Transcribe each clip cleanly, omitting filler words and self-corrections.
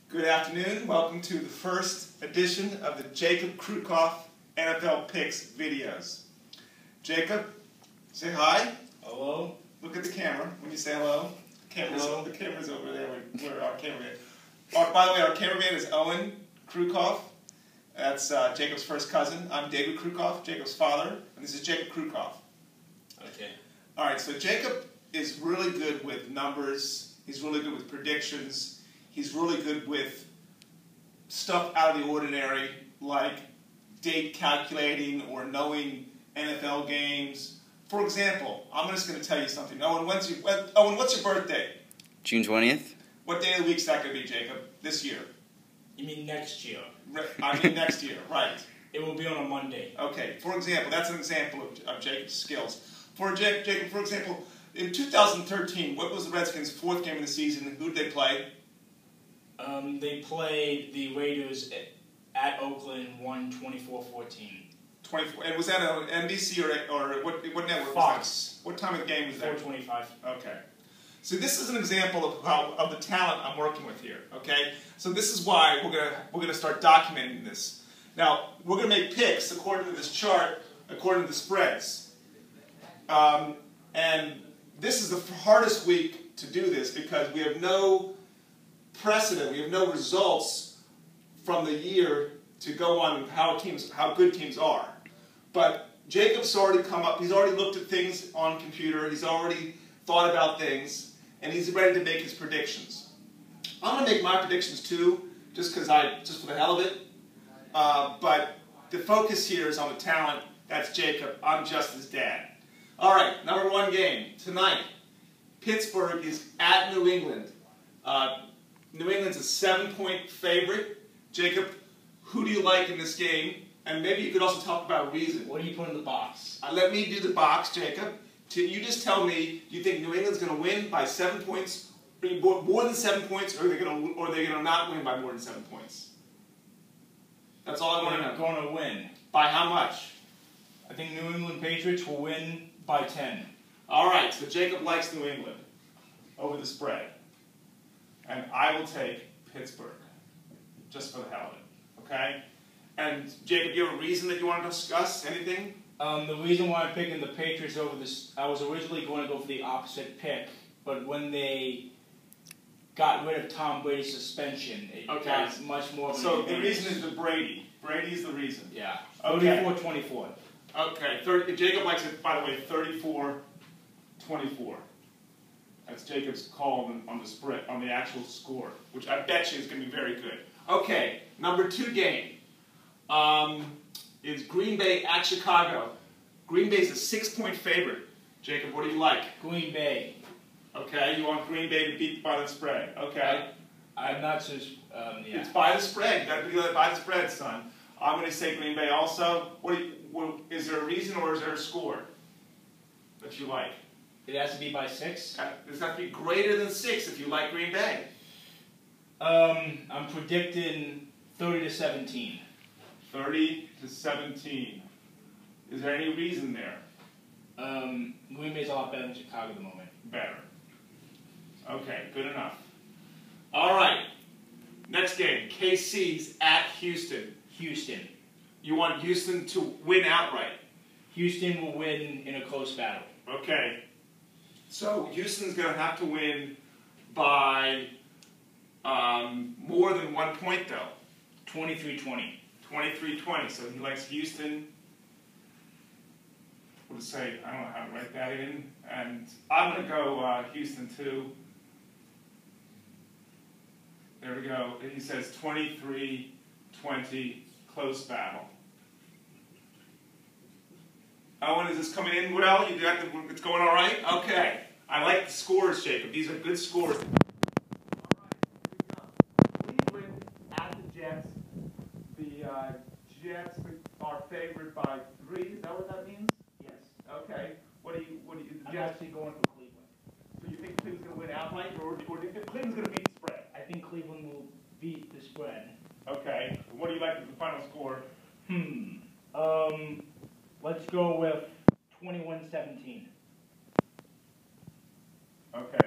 Good afternoon. Welcome to the first edition of the Jacob Krucoff NFL Picks videos. Jacob, say hi. Hello. Look at the camera when you say hello. Hello. The camera's over there where our cameraman. By the way, our cameraman is Owen Krucoff. That's Jacob's first cousin. I'm David Krucoff, Jacob's father, and this is Jacob Krucoff. Okay. All right, so Jacob is really good with numbers. He's really good with predictions. He's really good with stuff out of the ordinary, like date calculating or knowing NFL games. For example, I'm just going to tell you something. Owen, what's your birthday? June 20th. What day of the week is that going to be, Jacob, this year? You mean next year? I mean next year, right. It will be on a Monday. Okay, for example, that's an example of Jacob's skills. Jacob, for example, in 2013, what was the Redskins' fourth game of the season? Who did they play? They played the Raiders at Oakland, won 24-14. 24. And was that on NBC or what network? Fox. Was that? What time of the game was that? 4:25. Okay. So this is an example of the talent I'm working with here. Okay. So this is why we're gonna start documenting this. Now we're gonna make picks according to this chart, according to the spreads. And this is the hardest week to do this because we have no precedent, we have no results from the year to go on how good teams are. But Jacob's already he's already looked at things on computer, he's already thought about things, and he's ready to make his predictions. I'm going to make my predictions too, just for the hell of it. But the focus here is on the talent. That's Jacob. I'm just his dad. All right, number one game tonight. Pittsburgh is at New England. New England's a 7-point favorite. Jacob, who do you like in this game? And maybe you could also talk about a reason. What do you put in the box? Let me do the box, Jacob. You just tell me, do you think New England's going to win by 7 points, more than 7 points, or are they going to not win by more than 7 points? That's all I want to know. They're going to win. By how much? I think New England Patriots will win by 10. All right, so Jacob likes New England over the spread. And I will take Pittsburgh, just for the hell of it, okay? And Jacob, you have a reason that you want to discuss? Anything? The reason why I'm picking the Patriots over this, I was originally going to go for the opposite pick, but when they got rid of Tom Brady's suspension, it got much more of an So advantage. the reason is the Brady. Brady's the reason. Yeah. Okay. 34-24. Okay. Jacob likes it, by the way, 34-24. That's Jacob's call on the spread, on the actual score, which I bet you is going to be very good. Okay, number 2 game is Green Bay at Chicago. Green Bay's a 6-point favorite. Jacob, what do you like? Green Bay. Okay, you want Green Bay to beat by the spread. Okay. I'm not so, yeah. It's by the spread. You got to be by the spread, son. I'm going to say Green Bay also. Is there a reason or is there a score that you like? It has to be by 6? It's got to be greater than 6 if you like Green Bay. I'm predicting 30-17. 30-17. Is there any reason there? Green Bay's a lot better than Chicago at the moment. Better. Okay, good enough. All right. Next game. KC's at Houston. Houston. You want Houston to win outright? Houston will win in a close battle. Okay. So Houston's going to have to win by more than 1 point, though. 23-20. 23-20. So he likes Houston. We'll just say, I don't know how to write that in. And I'm going to go Houston, too. There we go. He says 23-20, close battle. Owen, is this coming in well? It's going all right? Okay. I like the scores, Jacob. These are good scores. All right, here we go. Cleveland at the Jets. The Jets are favored by 3. Is that what that means? Yes. Okay. I'm actually going for Cleveland. So you think Cleveland's going to win outright, or do you think Cleveland's going to beat the spread? I think Cleveland will beat the spread. Okay. What do you like as the final score? Let's go with 21-17. Okay,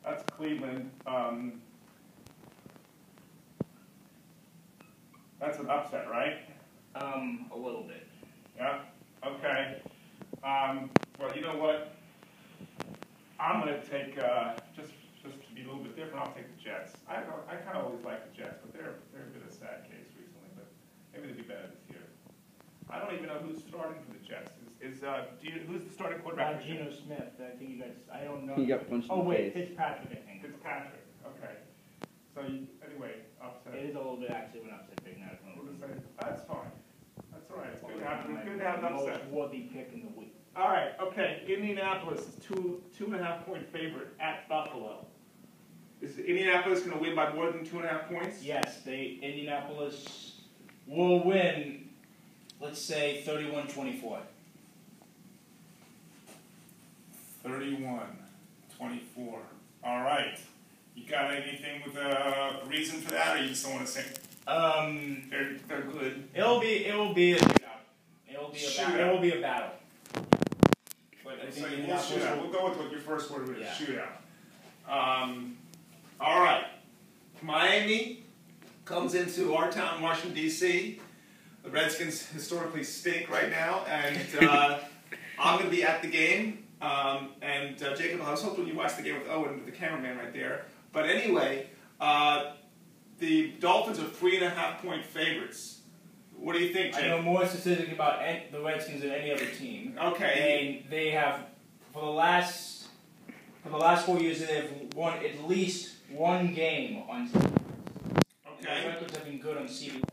that's Cleveland. an upset, right? A little bit. Yeah. Okay. Well, you know what? I'm going to take just to be a little bit different. I'll take the Jets. I kind of always like the Jets, but they're a bit of a sad case recently. But maybe they'll be better this year. I don't even know who's starting for the Jets. Who's the starting quarterback? Geno Smith. I think you guys. I don't know. He got punched in the face. Fitzpatrick. I think. Fitzpatrick. Okay. So anyway, upset. It is a little bit actually an upset pick now. That's fine. That's all right. It's good to have an upset. Most worthy pick in the week. All right. Okay. Indianapolis is 2.5 point favorite at Buffalo. Is Indianapolis going to win by more than 2.5 points? Yes, Indianapolis will win. Let's say 31-24. 31-24. All right. You got anything with a reason for that, or you just don't want to say? They're good. It will be a shootout. It will be a battle. But I think shootout. We'll go with what your first word was. Yeah. Shootout. All right. Miami comes into our town, Washington, D.C. The Redskins historically stink right now, and I'm going to be at the game. Jacob, I was hoping you watched the game with Owen, the cameraman right there. But anyway, the Dolphins are 3.5 point favorites. What do you think, Jacob? I know more statistics about the Redskins than any other team. Okay. They have, for the last 4 years, they have won at least one game on CBS. Okay. And the records have been good on CBS.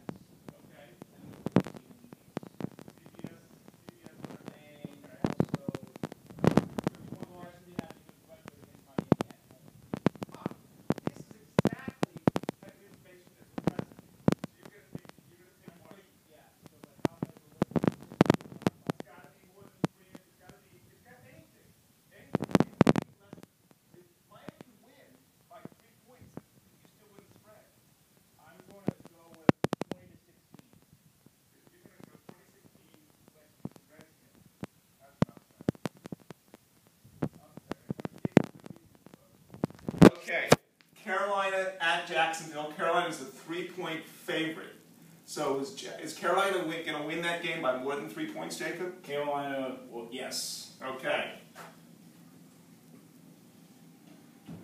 Okay. Carolina at Jacksonville. Carolina's a 3-point favorite. So is Carolina going to win that game by more than 3 points, Jacob? Carolina, well, yes. Okay.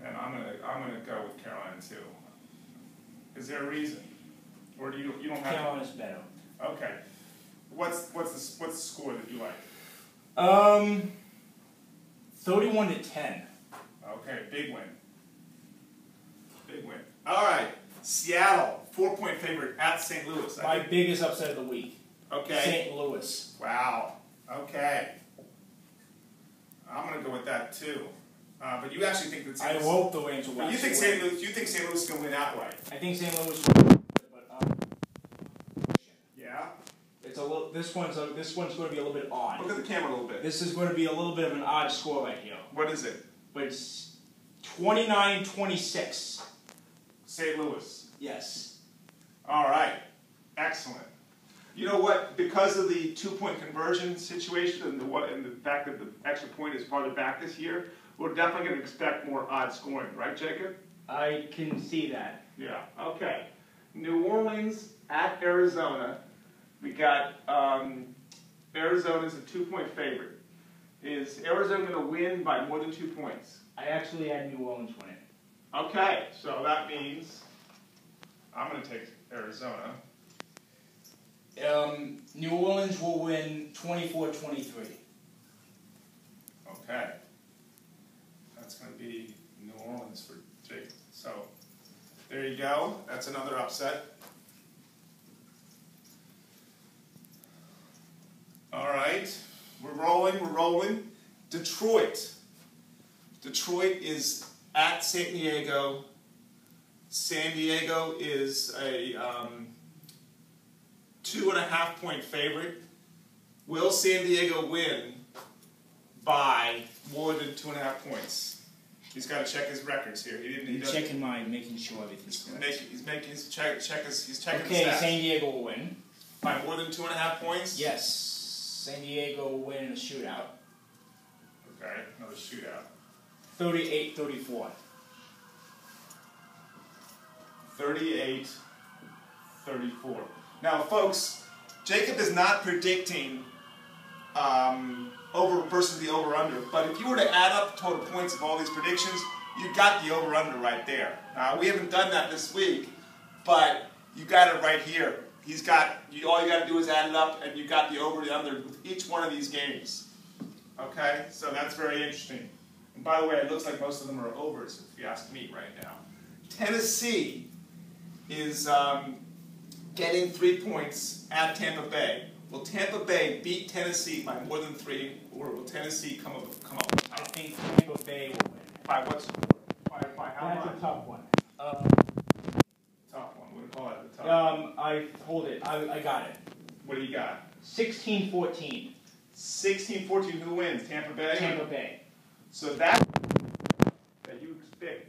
And I'm gonna go with Carolina too. Is there a reason, or do you don't have? Carolina's better. Okay. What's the score that you like? 31-10. Okay, big win. Big win. All right. Seattle, 4-point favorite at St. Louis. My biggest upset of the week. Okay. St. Louis. Wow. Okay. I'm going to go with that too. But you actually think that St. Louis... I hope the Rams will win. But you think St. Louis is going to win outright? I think St. Louis will win, but Yeah? it's a little. This one's going to be a little bit odd. Look at the camera a little bit. This is going to be a little bit of an odd score right here. What is it? But it's 29-26. St. Louis. Yes. All right. Excellent. You know what? Because of the 2-point conversion situation and the fact that the extra point is farther back this year, we're definitely going to expect more odd scoring, right, Jacob? I can see that. Yeah. Okay. New Orleans at Arizona. We got Arizona's a 2-point favorite. Is Arizona going to win by more than 2 points? I actually had New Orleans win it. Okay, so that means I'm going to take Arizona. New Orleans will win 24-23. Okay. That's going to be New Orleans for Jake. So there you go. That's another upset. All right. We're rolling. Detroit. Detroit is at San Diego. San Diego is a 2.5 point favorite. Will San Diego win by more than 2.5 points? He's got to check his records here. He's checking mine, making sure everything's correct. He's making his checking Okay, his stats. San Diego will win. By more than 2.5 points? Yes. San Diego will win in a shootout. Okay, another shootout. 38-34. 38-34. Now, folks, Jacob is not predicting over versus the over-under, but if you were to add up the total points of all these predictions, you got the over-under right there. Now, we haven't done that this week, but you got it right here. He's got, all you got to do is add it up, and you got the over and under with each one of these games. Okay, so that's very interesting. And by the way, it looks like most of them are overs, if you ask me right now. Tennessee is getting 3 points at Tampa Bay. Will Tampa Bay beat Tennessee by more than 3, or will Tennessee come up? I think Tampa Bay will win. By what score? By how much? That's a tough one. Tough one. We'll call it the tough one. I got it. What do you got? 16-14. 16-14. Who wins? Tampa Bay? Tampa Bay. So that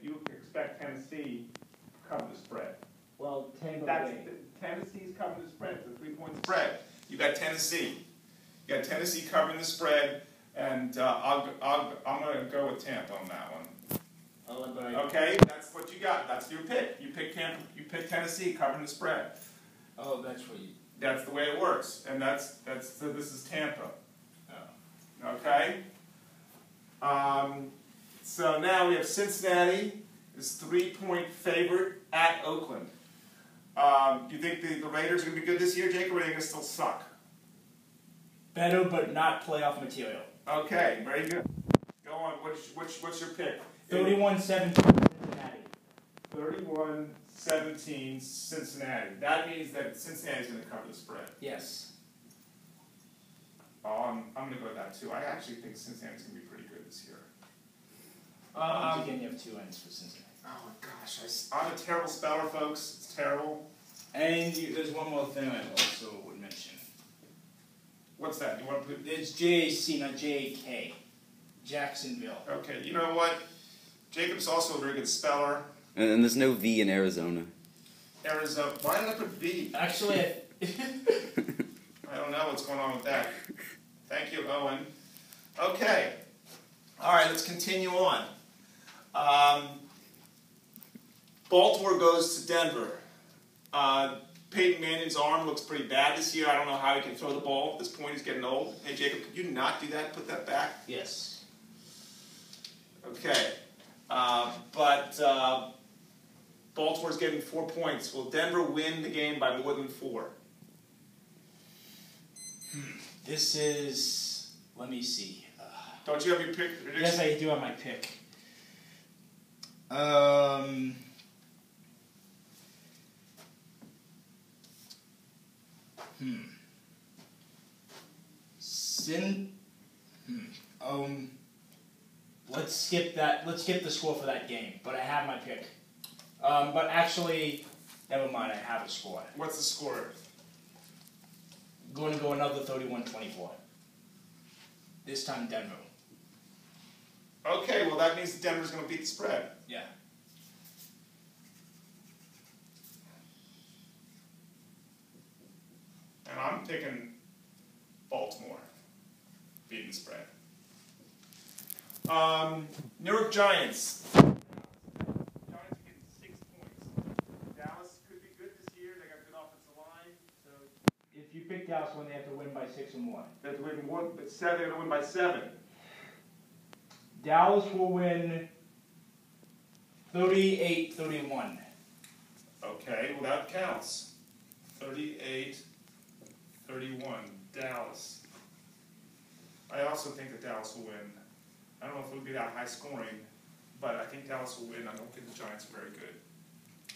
You expect Tennessee to cover the spread. Well, Tennessee's covering the spread. It's a 3-point spread. You got Tennessee. You got Tennessee covering the spread, and I'm going to go with Tampa on that one. Okay, that's what you got. That's your pick. You pick Tampa. You pick Tennessee covering the spread. Oh, that's what you. That's the way it works, and so this is Tampa. Oh. Okay. So now we have Cincinnati is 3-point favorite at Oakland. Do you think the Raiders are going to be good this year, Jacob, or are they going to still suck? Better, but not playoff material. Okay, very good. Go on. What's your pick? 31-17 Cincinnati. 31-17 Cincinnati. That means that Cincinnati's going to cover the spread. Yes. I'm going to go with that too. I actually think Cincinnati's going to be pretty good this year. Again, you have 2 ends for Cincinnati. Oh my gosh, I'm a terrible speller, folks. It's terrible. And there's one more thing I also would mention. What's that? You want to put? It's JAC, not JK. Jacksonville. Okay, you know what? Jacob's also a very good speller. And there's no V in Arizona. Arizona. Why did I put V? Actually, I don't know what's going on with that. Thank you, Owen. Okay. All right, let's continue on. Baltimore goes to Denver. Peyton Manning's arm looks pretty bad this year. I don't know how he can throw the ball. At this point, he's getting old. Hey, Jacob, could you not do that? Put that back? yes. Okay. But Baltimore's getting 4 points. Will Denver win the game by more than 4? This is, let me see. Don't you have your pick? Yes, I do have my pick. Let's skip that. Let's skip the score for that game. But I have my pick. But actually, never mind. I have a score. What's the score? Going to go another 31-24. This time Denver. Okay, well that means Denver's going to beat the spread. Yeah. And I'm picking Baltimore beating the spread. New York Giants. Giants are getting 6 points. Dallas could be good this year. They got a good offensive line. So if you pick Dallas, when they have to win by 6 or more. They have to win one, but 7. They're going to win by 7. Dallas will win 38-31. Okay, well that counts. 38-31, Dallas. I also think that Dallas will win. I don't know if it would be that high scoring, but I think Dallas will win. I don't think the Giants are very good.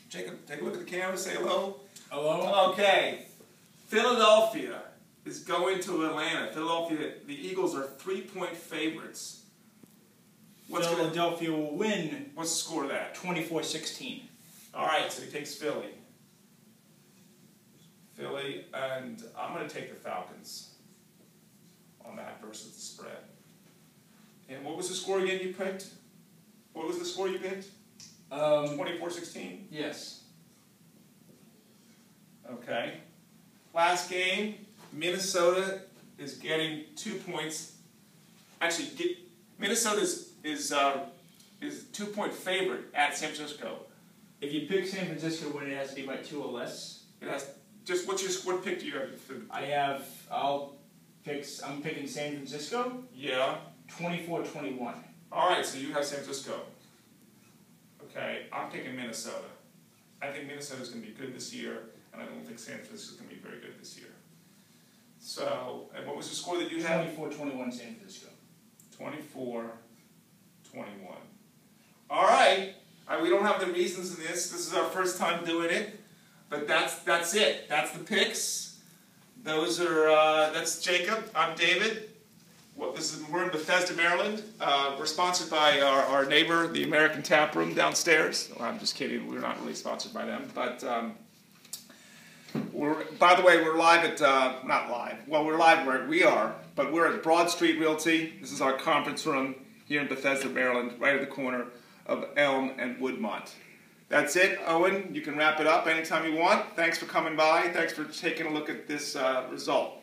Jacob, take a look at the camera, say hello. Hello? Okay. Philadelphia is going to Atlanta. Philadelphia, the Eagles are 3-point favorites. Philadelphia will win. What's the score of that? 24-16. All right, so he takes Philly. Philly, and I'm going to take the Falcons on that versus the spread. And what was the score again you picked? What was the score you picked? 24-16? Yes. Okay. Last game, Minnesota is getting 2 points. Actually, Minnesota is 2-point favorite at San Francisco. If you pick San Francisco to win, it has to be by 2 or less. It has just what pick do you have? I'm picking San Francisco. Yeah. 24-21. All right, so you have San Francisco. Okay, I'm picking Minnesota. I think Minnesota's going to be good this year, and I don't think San Francisco's going to be very good this year. So, and what was the score that you had? 24-21 San Francisco. 24-21. All right. We don't have the reasons in this. This is our first time doing it, but that's it. That's the picks. Those are that's Jacob. I'm David. We're in Bethesda, Maryland. We're sponsored by our neighbor, the American Tap Room downstairs. Well, I'm just kidding. We're not really sponsored by them, but by the way, we're live at not live. Well, we're live where we are, but we're at Broad Street Realty. This is our conference room here in Bethesda, Maryland, right at the corner of Elm and Woodmont. That's it, Owen. You can wrap it up anytime you want. Thanks for coming by. Thanks for taking a look at this result.